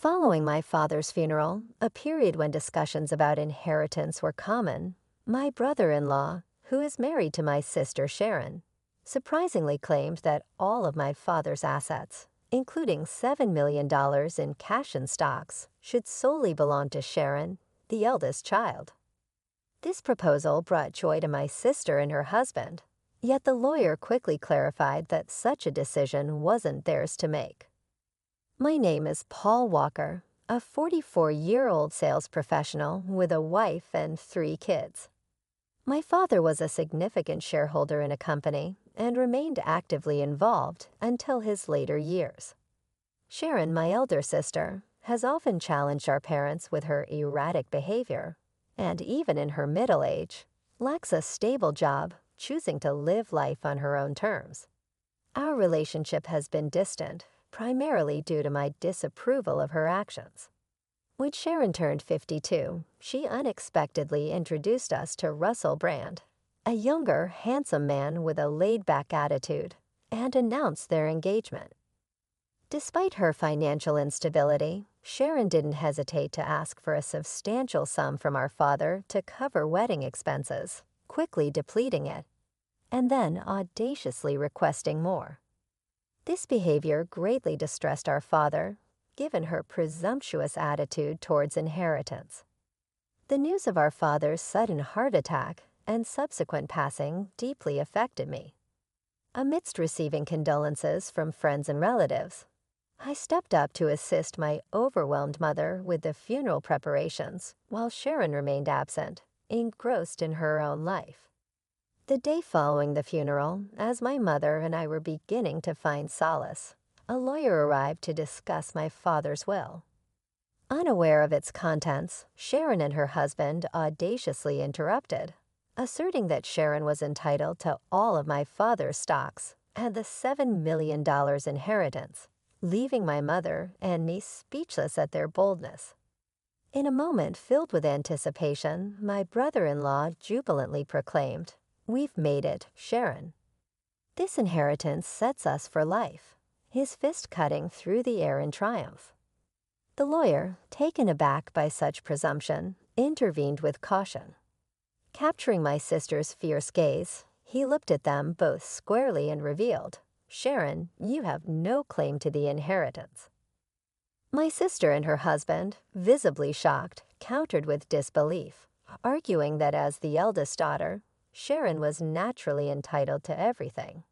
Following my father's funeral, a period when discussions about inheritance were common, my brother-in-law, who is married to my sister Sharon, surprisingly claimed that all of my father's assets, including $7 million in cash and stocks, should solely belong to Sharon, the eldest child. This proposal brought joy to my sister and her husband, yet the lawyer quickly clarified that such a decision wasn't theirs to make. My name is Paul Walker, a 44-year-old sales professional with a wife and 3 kids. My father was a significant shareholder in a company and remained actively involved until his later years. Sharon, my elder sister, has often challenged our parents with her erratic behavior, and even in her middle age, lacks a stable job, choosing to live life on her own terms. Our relationship has been distant, primarily due to my disapproval of her actions. When Sharon turned 52, she unexpectedly introduced us to Russell Brand, a younger, handsome man with a laid-back attitude, and announced their engagement. Despite her financial instability, Sharon didn't hesitate to ask for a substantial sum from our father to cover wedding expenses, quickly depleting it, and then audaciously requesting more. This behavior greatly distressed our father, given her presumptuous attitude towards inheritance. The news of our father's sudden heart attack and subsequent passing deeply affected me. Amidst receiving condolences from friends and relatives, I stepped up to assist my overwhelmed mother with the funeral preparations while Sharon remained absent, engrossed in her own life. The day following the funeral, as my mother and I were beginning to find solace, a lawyer arrived to discuss my father's will. Unaware of its contents, Sharon and her husband audaciously interrupted, asserting that Sharon was entitled to all of my father's stocks and the $7 million inheritance, leaving my mother and niece speechless at their boldness. In a moment filled with anticipation, my brother-in-law jubilantly proclaimed, "We've made it, Sharon. This inheritance sets us for life," his fist cutting through the air in triumph. The lawyer, taken aback by such presumption, intervened with caution. Capturing my sister's fierce gaze, he looked at them both squarely and revealed, "Sharon, you have no claim to the inheritance." My sister and her husband, visibly shocked, countered with disbelief, arguing that as the eldest daughter, Sharon was naturally entitled to everything.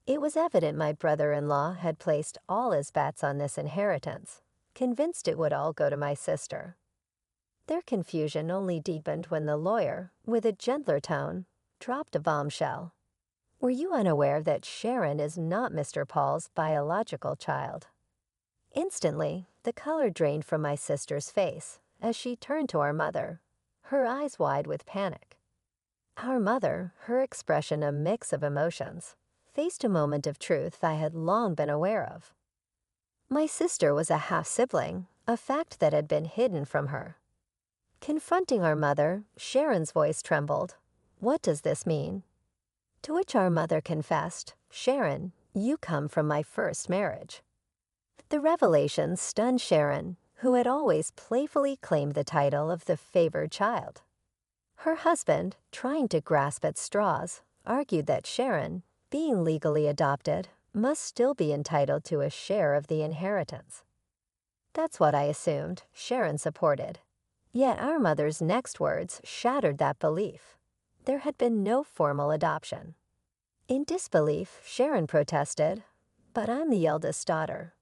It was evident my brother-in-law had placed all his bets on this inheritance, convinced it would all go to my sister. Their confusion only deepened when the lawyer, with a gentler tone, dropped a bombshell. "Were you unaware that Sharon is not Mr. Paul's biological child?" Instantly, the color drained from my sister's face as she turned to our mother, her eyes wide with panic. Our mother, her expression a mix of emotions, faced a moment of truth I had long been aware of. My sister was a half-sibling, a fact that had been hidden from her. Confronting our mother, Sharon's voice trembled. "What does this mean?" To which our mother confessed, "Sharon, you come from my first marriage." The revelation stunned Sharon, who had always playfully claimed the title of the favored child. Her husband, trying to grasp at straws, argued that Sharon, being legally adopted, must still be entitled to a share of the inheritance. That's what I assumed Sharon supported. Yet our mother's next words shattered that belief. There had been no formal adoption. In disbelief, Sharon protested, "But I'm the eldest daughter."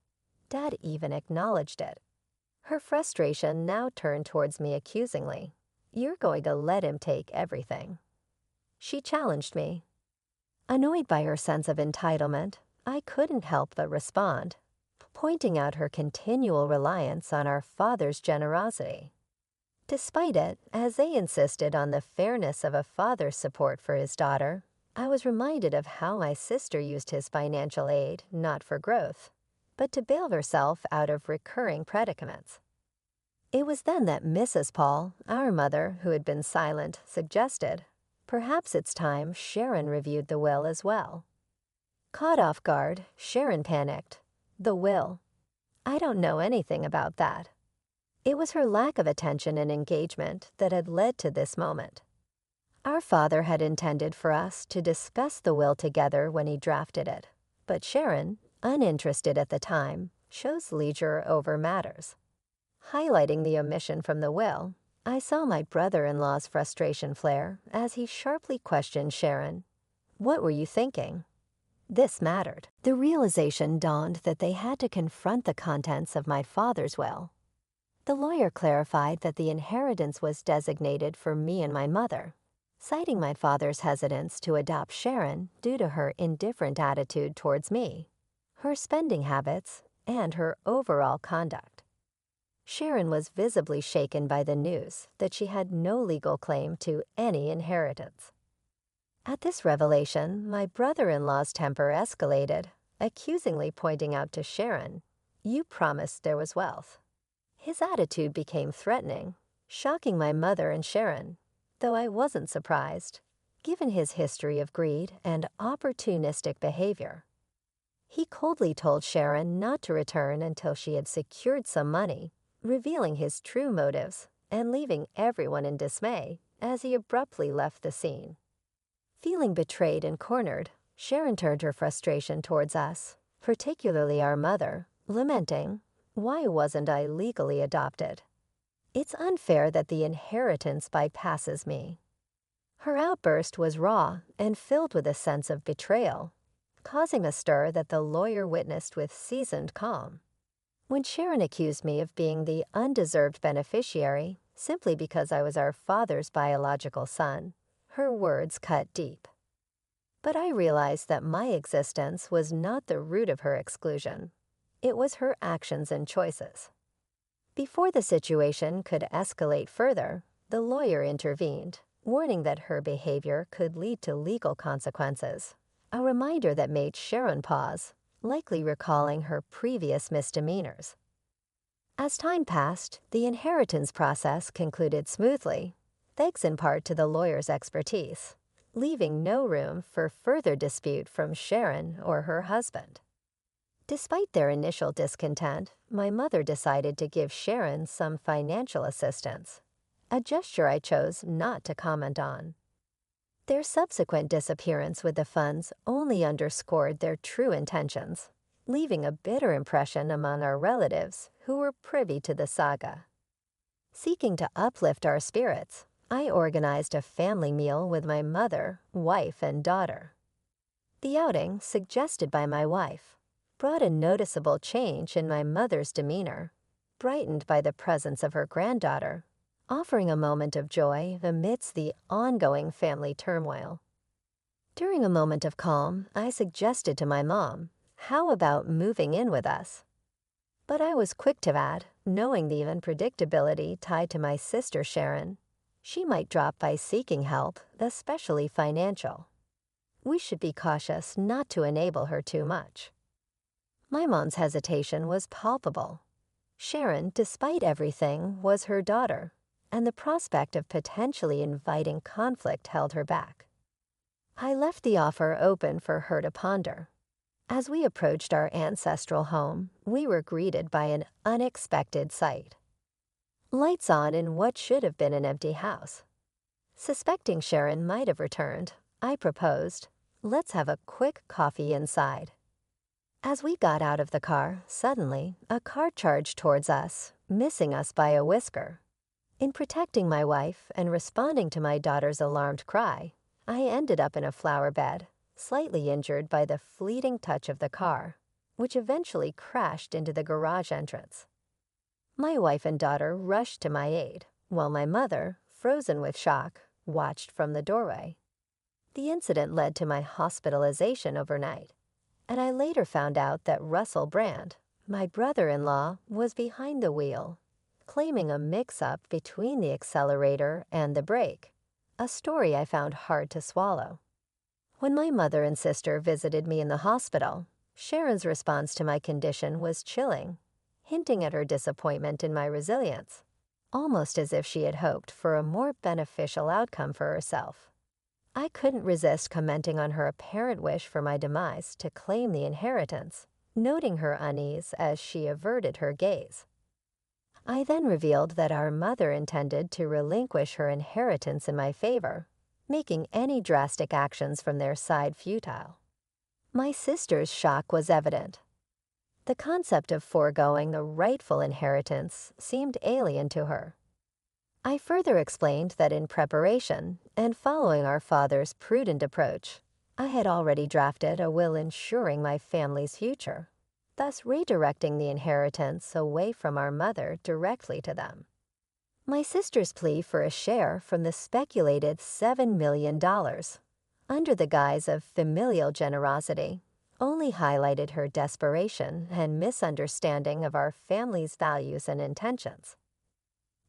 Dad even acknowledged it. Her frustration now turned towards me accusingly. "You're going to let him take everything." She challenged me. Annoyed by her sense of entitlement, I couldn't help but respond, pointing out her continual reliance on our father's generosity. Despite it, as they insisted on the fairness of a father's support for his daughter, I was reminded of how my sister used his financial aid not for growth, but to bail herself out of recurring predicaments. It was then that Mrs. Paul, our mother, who had been silent, suggested, "Perhaps it's time Sharon reviewed the will as well." Caught off guard, Sharon panicked. "The will." I don't know anything about that. It was her lack of attention and engagement that had led to this moment. Our father had intended for us to discuss the will together when he drafted it, but Sharon, uninterested at the time, chose leisure over matters. Highlighting the omission from the will, I saw my brother-in-law's frustration flare as he sharply questioned Sharon. "What were you thinking?" This mattered. The realization dawned that they had to confront the contents of my father's will. The lawyer clarified that the inheritance was designated for me and my mother, citing my father's hesitance to adopt Sharon due to her indifferent attitude towards me, her spending habits, and her overall conduct. Sharon was visibly shaken by the news that she had no legal claim to any inheritance. At this revelation, my brother-in-law's temper escalated, accusingly pointing out to Sharon, "You promised there was wealth." His attitude became threatening, shocking my mother and Sharon, though I wasn't surprised, given his history of greed and opportunistic behavior. He coldly told Sharon not to return until she had secured some money, revealing his true motives and leaving everyone in dismay as he abruptly left the scene. Feeling betrayed and cornered, Sharon turned her frustration towards us, particularly our mother, lamenting, "Why wasn't I legally adopted? It's unfair that the inheritance bypasses me." Her outburst was raw and filled with a sense of betrayal, causing a stir that the lawyer witnessed with seasoned calm. When Sharon accused me of being the undeserved beneficiary simply because I was our father's biological son, her words cut deep. But I realized that my existence was not the root of her exclusion. It was her actions and choices. Before the situation could escalate further, the lawyer intervened, warning that her behavior could lead to legal consequences, a reminder that made Sharon pause, likely recalling her previous misdemeanors. As time passed, the inheritance process concluded smoothly, thanks in part to the lawyer's expertise, leaving no room for further dispute from Sharon or her husband. Despite their initial discontent, my mother decided to give Sharon some financial assistance, a gesture I chose not to comment on. Their subsequent disappearance with the funds only underscored their true intentions, leaving a bitter impression among our relatives who were privy to the saga. Seeking to uplift our spirits, I organized a family meal with my mother, wife, and daughter. The outing, suggested by my wife, brought a noticeable change in my mother's demeanor, brightened by the presence of her granddaughter, offering a moment of joy amidst the ongoing family turmoil. During a moment of calm, I suggested to my mom, "How about moving in with us?" But I was quick to add, knowing the unpredictability tied to my sister Sharon, she might drop by seeking help, especially financial. We should be cautious not to enable her too much. My mom's hesitation was palpable. Sharon, despite everything, was her daughter, and the prospect of potentially inviting conflict held her back. I left the offer open for her to ponder. As we approached our ancestral home, we were greeted by an unexpected sight. Lights on in what should have been an empty house. Suspecting Sharon might have returned, I proposed, "Let's have a quick coffee inside." As we got out of the car, suddenly, a car charged towards us, missing us by a whisker. In protecting my wife and responding to my daughter's alarmed cry, I ended up in a flower bed, slightly injured by the fleeting touch of the car, which eventually crashed into the garage entrance. My wife and daughter rushed to my aid, while my mother, frozen with shock, watched from the doorway. The incident led to my hospitalization overnight, and I later found out that Russell Brand, my brother-in-law, was behind the wheel, claiming a mix-up between the accelerator and the brake, a story I found hard to swallow. When my mother and sister visited me in the hospital, Sharon's response to my condition was chilling, hinting at her disappointment in my resilience, almost as if she had hoped for a more beneficial outcome for herself. I couldn't resist commenting on her apparent wish for my demise to claim the inheritance, noting her unease as she averted her gaze. I then revealed that our mother intended to relinquish her inheritance in my favor, making any drastic actions from their side futile. My sister's shock was evident. The concept of foregoing a rightful inheritance seemed alien to her. I further explained that in preparation and following our father's prudent approach, I had already drafted a will ensuring my family's future, thus redirecting the inheritance away from our mother directly to them. My sister's plea for a share from the speculated $7 million, under the guise of familial generosity, only highlighted her desperation and misunderstanding of our family's values and intentions.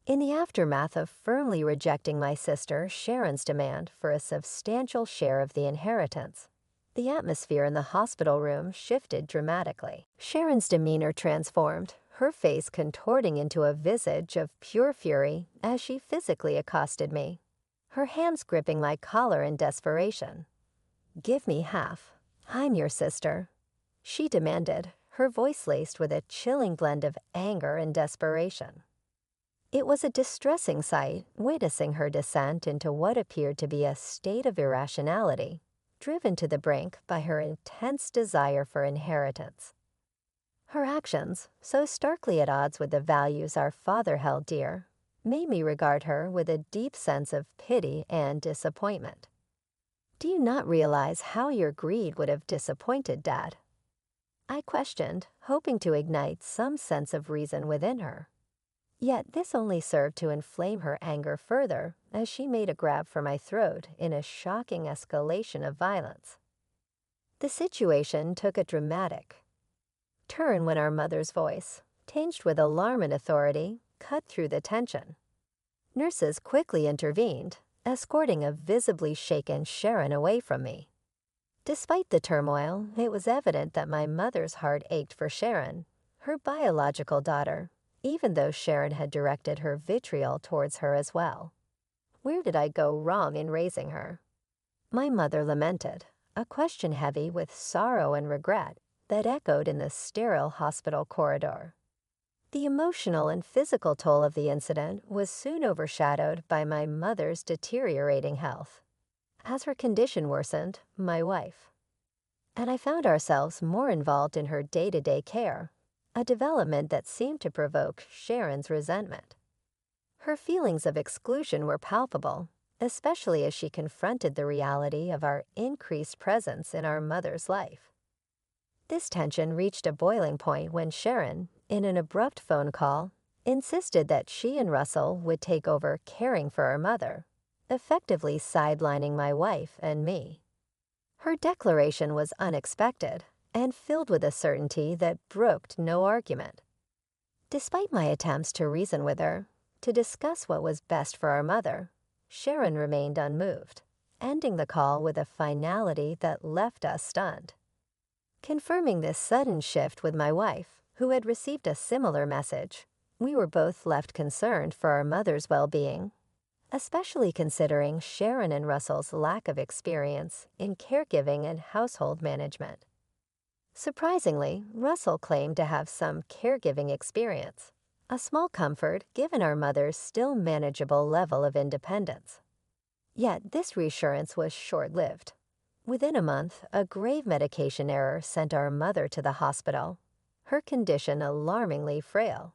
In the aftermath of firmly rejecting my sister Sharon's demand for a substantial share of the inheritance, the atmosphere in the hospital room shifted dramatically. Sharon's demeanor transformed, her face contorting into a visage of pure fury as she physically accosted me, her hands gripping my collar in desperation. "Give me half. I'm your sister," she demanded, her voice laced with a chilling blend of anger and desperation. It was a distressing sight, witnessing her descent into what appeared to be a state of irrationality, driven to the brink by her intense desire for inheritance. Her actions, so starkly at odds with the values our father held dear, made me regard her with a deep sense of pity and disappointment. "Do you not realize how your greed would have disappointed Dad?" I questioned, hoping to ignite some sense of reason within her. Yet this only served to inflame her anger further as she made a grab for my throat in a shocking escalation of violence. The situation took a dramatic turn when our mother's voice, tinged with alarm and authority, cut through the tension. Nurses quickly intervened, escorting a visibly shaken Sharon away from me. Despite the turmoil, it was evident that my mother's heart ached for Sharon, her biological daughter, even though Sharon had directed her vitriol towards her as well. Where did I go wrong in raising her? My mother lamented, a question heavy with sorrow and regret that echoed in the sterile hospital corridor. The emotional and physical toll of the incident was soon overshadowed by my mother's deteriorating health. As her condition worsened, my wife and I found ourselves more involved in her day-to-day care, a development that seemed to provoke Sharon's resentment. Her feelings of exclusion were palpable, especially as she confronted the reality of our increased presence in our mother's life. This tension reached a boiling point when Sharon, in an abrupt phone call, insisted that she and Russell would take over caring for our mother, effectively sidelining my wife and me. Her declaration was unexpected and filled with a certainty that brooked no argument. Despite my attempts to reason with her, to discuss what was best for our mother, Sharon remained unmoved, ending the call with a finality that left us stunned. Confirming this sudden shift with my wife, who had received a similar message, we were both left concerned for our mother's well-being, especially considering Sharon and Russell's lack of experience in caregiving and household management. Surprisingly, Russell claimed to have some caregiving experience, a small comfort given our mother's still manageable level of independence. Yet this reassurance was short-lived. Within a month, a grave medication error sent our mother to the hospital, her condition alarmingly frail.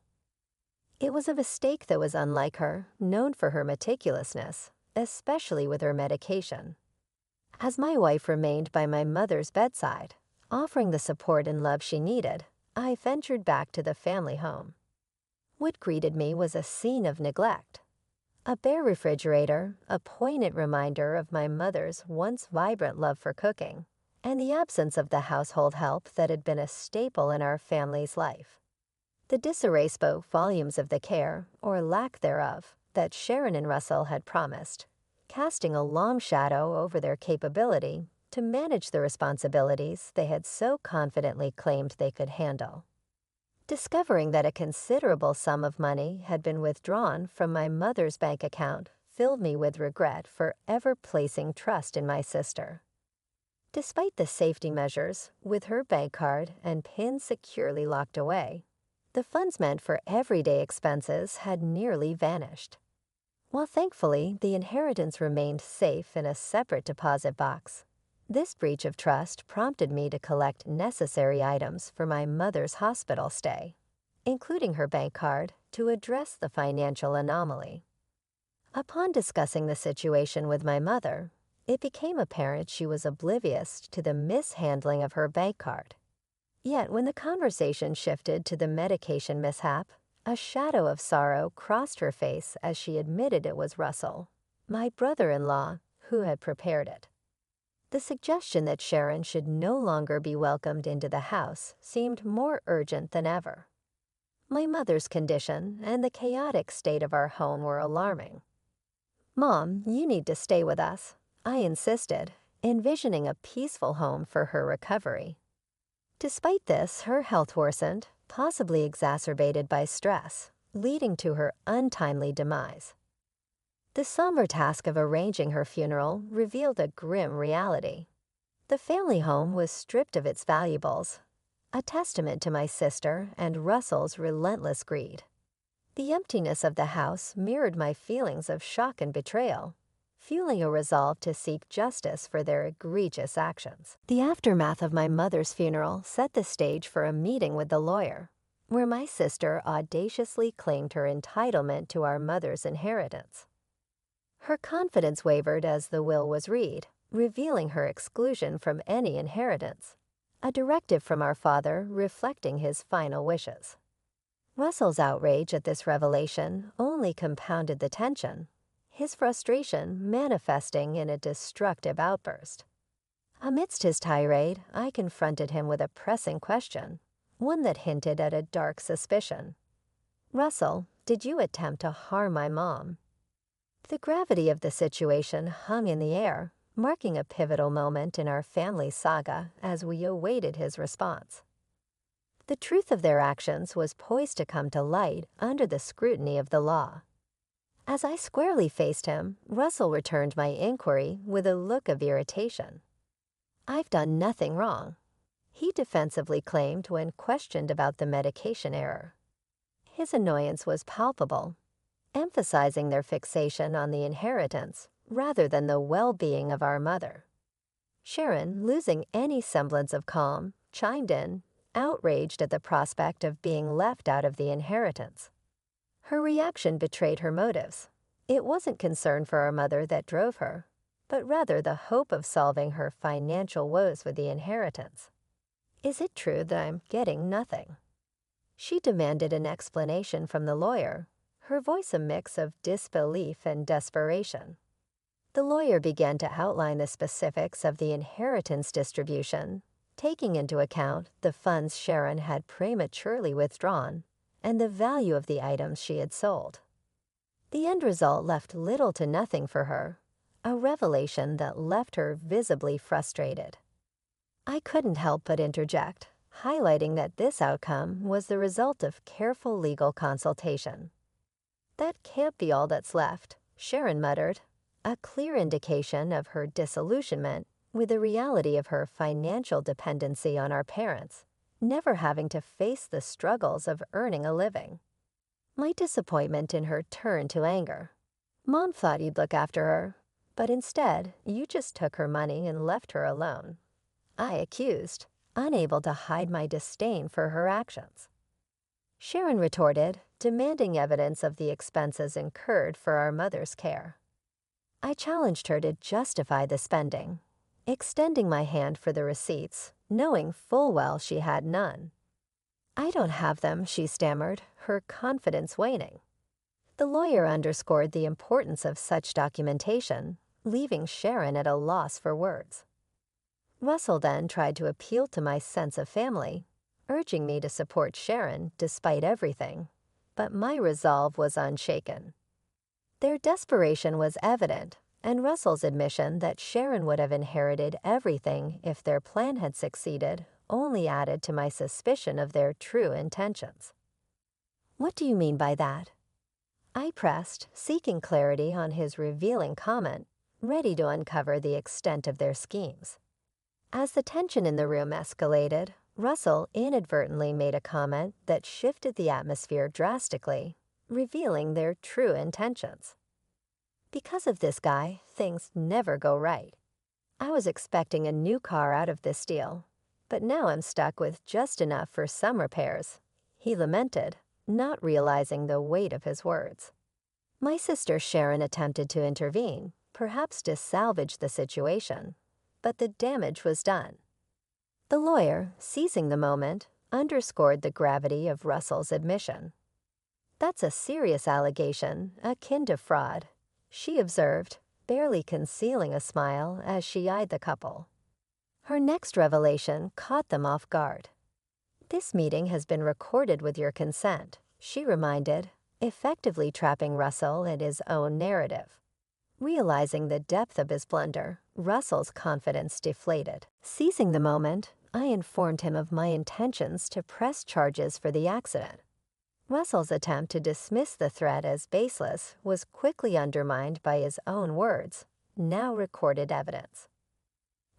It was a mistake that was unlike her, known for her meticulousness, especially with her medication. As my wife remained by my mother's bedside, offering the support and love she needed, I ventured back to the family home. What greeted me was a scene of neglect. A bare refrigerator, a poignant reminder of my mother's once vibrant love for cooking, and the absence of the household help that had been a staple in our family's life. The disarray spoke volumes of the care, or lack thereof, that Sharon and Russell had promised, casting a long shadow over their capability to manage the responsibilities they had so confidently claimed they could handle. Discovering that a considerable sum of money had been withdrawn from my mother's bank account filled me with regret for ever placing trust in my sister. Despite the safety measures, with her bank card and PIN securely locked away, the funds meant for everyday expenses had nearly vanished. While thankfully the inheritance remained safe in a separate deposit box, this breach of trust prompted me to collect necessary items for my mother's hospital stay, including her bank card, to address the financial anomaly. Upon discussing the situation with my mother, it became apparent she was oblivious to the mishandling of her bank card. Yet when the conversation shifted to the medication mishap, a shadow of sorrow crossed her face as she admitted it was Russell, my brother-in-law, who had prepared it. The suggestion that Sharon should no longer be welcomed into the house seemed more urgent than ever. My mother's condition and the chaotic state of our home were alarming. "Mom, you need to stay with us," I insisted, envisioning a peaceful home for her recovery. Despite this, her health worsened, possibly exacerbated by stress, leading to her untimely demise. The somber task of arranging her funeral revealed a grim reality. The family home was stripped of its valuables, a testament to my sister and Russell's relentless greed. The emptiness of the house mirrored my feelings of shock and betrayal, fueling a resolve to seek justice for their egregious actions. The aftermath of my mother's funeral set the stage for a meeting with the lawyer, where my sister audaciously claimed her entitlement to our mother's inheritance. Her confidence wavered as the will was read, revealing her exclusion from any inheritance, a directive from our father reflecting his final wishes. Russell's outrage at this revelation only compounded the tension, his frustration manifesting in a destructive outburst. Amidst his tirade, I confronted him with a pressing question, one that hinted at a dark suspicion. "Russell, did you attempt to harm my mom?" The gravity of the situation hung in the air, marking a pivotal moment in our family saga as we awaited his response. The truth of their actions was poised to come to light under the scrutiny of the law. As I squarely faced him, Russell returned my inquiry with a look of irritation. "I've done nothing wrong," he defensively claimed when questioned about the medication error. His annoyance was palpable, emphasizing their fixation on the inheritance rather than the well-being of our mother. Sharon, losing any semblance of calm, chimed in, outraged at the prospect of being left out of the inheritance. Her reaction betrayed her motives. It wasn't concern for our mother that drove her, but rather the hope of solving her financial woes with the inheritance. "Is it true that I'm getting nothing?" She demanded an explanation from the lawyer, her voice a mix of disbelief and desperation. The lawyer began to outline the specifics of the inheritance distribution, taking into account the funds Sharon had prematurely withdrawn and the value of the items she had sold. The end result left little to nothing for her, a revelation that left her visibly frustrated. I couldn't help but interject, highlighting that this outcome was the result of careful legal consultation. "That can't be all that's left," Sharon muttered, a clear indication of her disillusionment with the reality of her financial dependency on our parents, never having to face the struggles of earning a living. My disappointment in her turned to anger. "Mom thought you'd look after her, but instead you just took her money and left her alone," I accused, unable to hide my disdain for her actions. Sharon retorted, demanding evidence of the expenses incurred for our mother's care. I challenged her to justify the spending, extending my hand for the receipts, knowing full well she had none. "I don't have them," she stammered, her confidence waning. The lawyer underscored the importance of such documentation, leaving Sharon at a loss for words. Russell then tried to appeal to my sense of family, urging me to support Sharon despite everything, but my resolve was unshaken. Their desperation was evident, and Russell's admission that Sharon would have inherited everything if their plan had succeeded only added to my suspicion of their true intentions. "What do you mean by that?" I pressed, seeking clarity on his revealing comment, ready to uncover the extent of their schemes. As the tension in the room escalated, Russell inadvertently made a comment that shifted the atmosphere drastically, revealing their true intentions. Because of this guy, things never go right. I was expecting a new car out of this deal, but now I'm stuck with just enough for some repairs, he lamented, not realizing the weight of his words. My sister Sharon attempted to intervene, perhaps to salvage the situation, but the damage was done. The lawyer, seizing the moment, underscored the gravity of Russell's admission. "That's a serious allegation, akin to fraud," she observed, barely concealing a smile as she eyed the couple. Her next revelation caught them off guard. "This meeting has been recorded with your consent," she reminded, effectively trapping Russell in his own narrative. Realizing the depth of his blunder, Russell's confidence deflated. Seizing the moment, I informed him of my intentions to press charges for the accident. Russell's attempt to dismiss the threat as baseless was quickly undermined by his own words, now recorded evidence.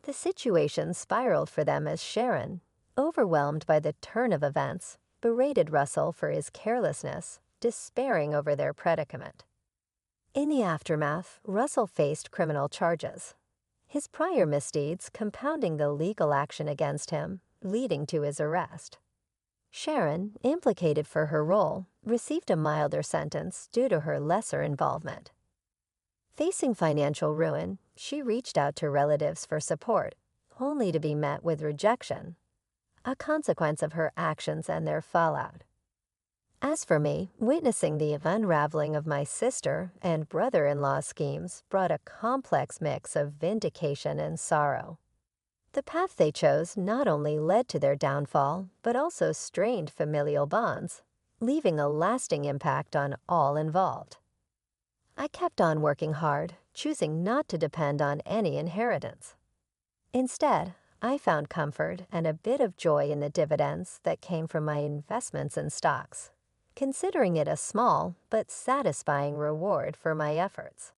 The situation spiraled for them as Sharon, overwhelmed by the turn of events, berated Russell for his carelessness, despairing over their predicament. In the aftermath, Russell faced criminal charges, his prior misdeeds compounding the legal action against him, leading to his arrest. Sharon, implicated for her role, received a milder sentence due to her lesser involvement. Facing financial ruin, she reached out to relatives for support, only to be met with rejection, a consequence of her actions and their fallout. As for me, witnessing the unraveling of my sister and brother-in-law schemes brought a complex mix of vindication and sorrow. The path they chose not only led to their downfall, but also strained familial bonds, leaving a lasting impact on all involved. I kept on working hard, choosing not to depend on any inheritance. Instead, I found comfort and a bit of joy in the dividends that came from my investments in stocks, considering it a small but satisfying reward for my efforts.